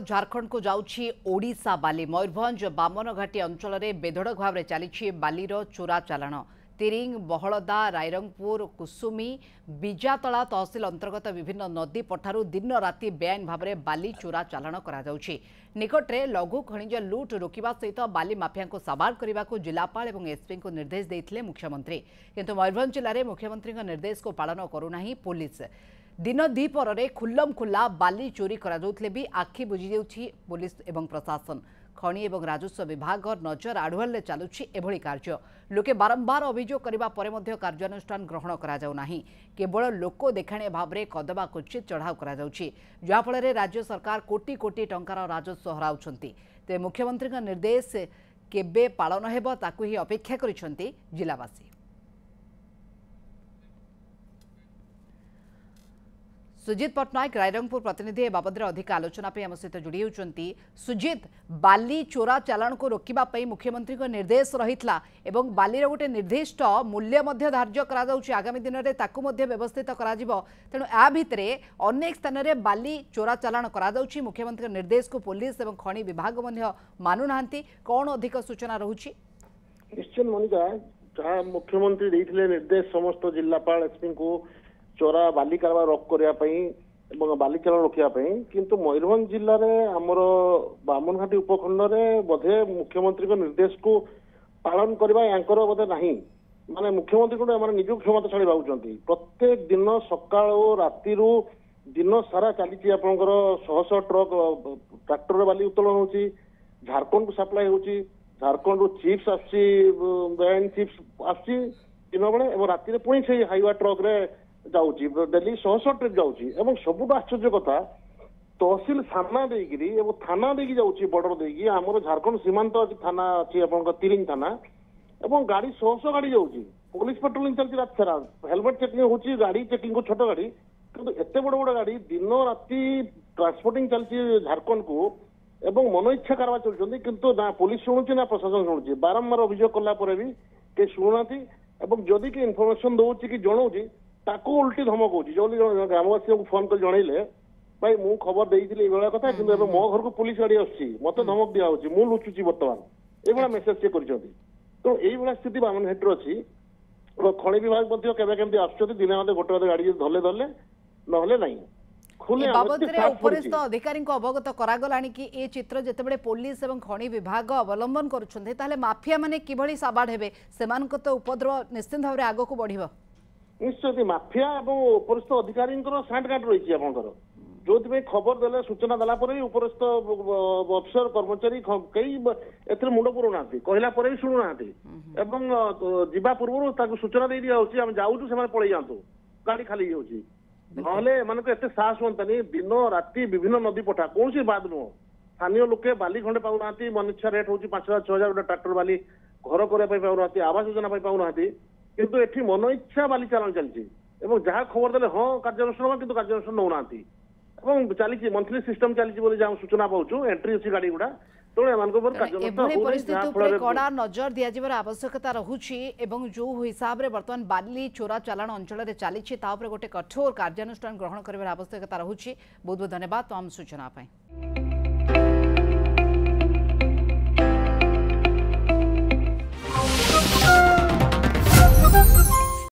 झारखंड को जाउछि ओडिशा बाली मयूरभंज बामनघाटी अंचल में बेधड़क भाव में चली बालीर चोरा चालाण तिरिंग बहलदा रायरंगपुर कुसुमी बिजातला तहसिल अंतर्गत विभिन्न नदी पठारु दिन राति बेआईन भाव में बाली चोरा चालाण करा जाउछि। निकटरे लघु खनिज लुट रोकवा सहित बाली माफिया को साबाड़ करने को जिलापाल और एसपी को निर्देश देते मुख्यमंत्री, किंतु मयूरभंज जिले में मुख्यमंत्री निर्देश को पालन करूना पुलिस। दिन द्विपर में खुल्लम खुल्ला बाली चोरी करा जाउथले भी आखि बुझी जाउछि पुलिस एवं प्रशासन। खनि एवं राजस्व विभाग नजर आढ़ुआल चलुछि एभली कार्य। लोके बारंबार अभियोग करबा परे मध्य कार्यानुष्ठान ग्रहण करा जाउ नाही, केवल लोक देखाणे भाव में कदबा कुचित चढ़ाऊ करा जाउछि, जहा फଳରେ राज्य सरकार कोटी कोटी टंकार राजस्व हराउछंती। ते मुख्यमंत्री निर्देश केबे पालन हेबो ताकु ही अपेक्षा करिसंती जिलावासी। सुजित पट्टनायक रायरंगपुर प्रतिनिधि ए बाबद अधिक आलोचना पे आम सहित जोड़ी होती। सुजित, बाली चोरा चालाण को रोकने मुख्यमंत्री को निर्देश रही एवं बालीर गोटे निर्दिष्ट मूल्य धार्य कर आगामी दिन में ताकू व्यवस्थित कर तेणु या भितर अनेक स्थान में बाली चोरा चालाण कर मुख्यमंत्री निर्देश को पुलिस और खनि विभाग मानुना कौन अधिक सूचना रोचे? निश्चय मनिका जहाँ मुख्यमंत्री देते निर्देश समस्त जिलापाल एसपी को चोरा बाली कारबार रोक करने बाली चालाण रोकने किंतु मयूरभंज जिले में आमर बामनघाटी उपखंड में बोधे मुख्यमंत्री निर्देश को पालन करने यांकर बोधे नहीं, माने मुख्यमंत्री को निज क्षमताशाली भावुंट। प्रत्येक दिन सकाल राति दिन सारा चली आपंकर शह शह ट्रक ट्राक्टर बाली उत्तोलन होची, झारखंड को सप्लाई होची, झारखंड चिप्स आसुची चिप्स आसुची दिन बेले और राति पुणी से हाईवा ट्रक रे जाऊँगी डेली शह शह ट्रिप जाऊँगी। सबुठ आश्चर्य कथा तहसिल सामना देगी थाना देगी जाऊँगी बॉर्डर देगी आमर झारखंड सीमांत अच्छी थाना अच्छी आप तिरिंग थाना और गाड़ी शह शह गाड़ी जाऊँगी। पुलिस पेट्रोलिंग चलती रात सारा, हेलमेट चेकिंग होची, गाड़ी चेकिंग को छोट गाड़ी किंतु एत बड़ बड़ गाड़ी दिन राति ट्रांसपोर्टिंग चलती झारखंड को एवं मन इच्छा कारबार चलुँच किंतु ना पुलिस शुणुची ना प्रशासन शुणुची। बारंबार अभियोग कलापर भी कई शुणुना जदि किए इनफर्मेशन दौर कि जनाऊँगी ताको उल्टी धमक होची। जो ग्रामवासी को फोन कर जनइले भाई मु खबर देइथिले एभला कथा किंतु एबे मो घर को पुलिस गाड़ी आछि मते धमक दिया होची मु लुचुची वर्तमान एभला मेसेज से करछथि। तो एभला स्थिति बामन हेटर अछि और खनि विभाग मध्ये केबे केमति आछथि दिने मध्ये गोटे गाड़ी धले धले नहले नाही खुले बाबतरे उपरिस्थ अधिकारी को अवगत करागलानी कि ए चित्र जेतेबेले पुलिस एवं खनि विभाग अवलंबन करूछन्ते ताले माफिया माने किभली साबाड हेबे सेमानक तो उपद्रव निश्चित भाव आगो को बढ़िबो। निश्चय माफिया और उपरिस्थ अधिकारी सांठगांठ रही आपंकर जो खबर देले सूचना देला उपरिस्थ अफिसर कर्मचारी कई ए मुंड पुरोना कहला भी शुणुना जीवा पूर्व सूचना दे दिया आम जाऊँ से पलि जातु गाड़ी खाली जाऊँगी ना मान एत साहस हमें दिन राति विभिन्न नदी पठा कौन सी बात नुह। स्थानीय लोके बाली खंडे पाऊना मन इच्छा रेट हूँ 5,000 6,000 गोटे ट्राक्टर बाली घर करने पाऊना आवास योजना पाऊना किंतु एठी मन इच्छा बाली चालाण चलती जहाँ खबर देले हाँ कार्यानुष्ठान किंतु कार्यानुष्ठान नौना चली मंथली सिस्टम चली जहाँ सूचना पाऊँ एंट्री अच्छी गाड़ी गुड़ा परिस्थिति कड़ा नजर दिया आवश्यकता रहुछि एवं जो हिसाब रे वर्तमान बाली चोरा चालाण अंचल में चली गोटे कठोर कार्यानुष्ठान ग्रहण कर आवश्यकता रहुछि। बहुत बहुत धन्यवाद तमाम सूचना।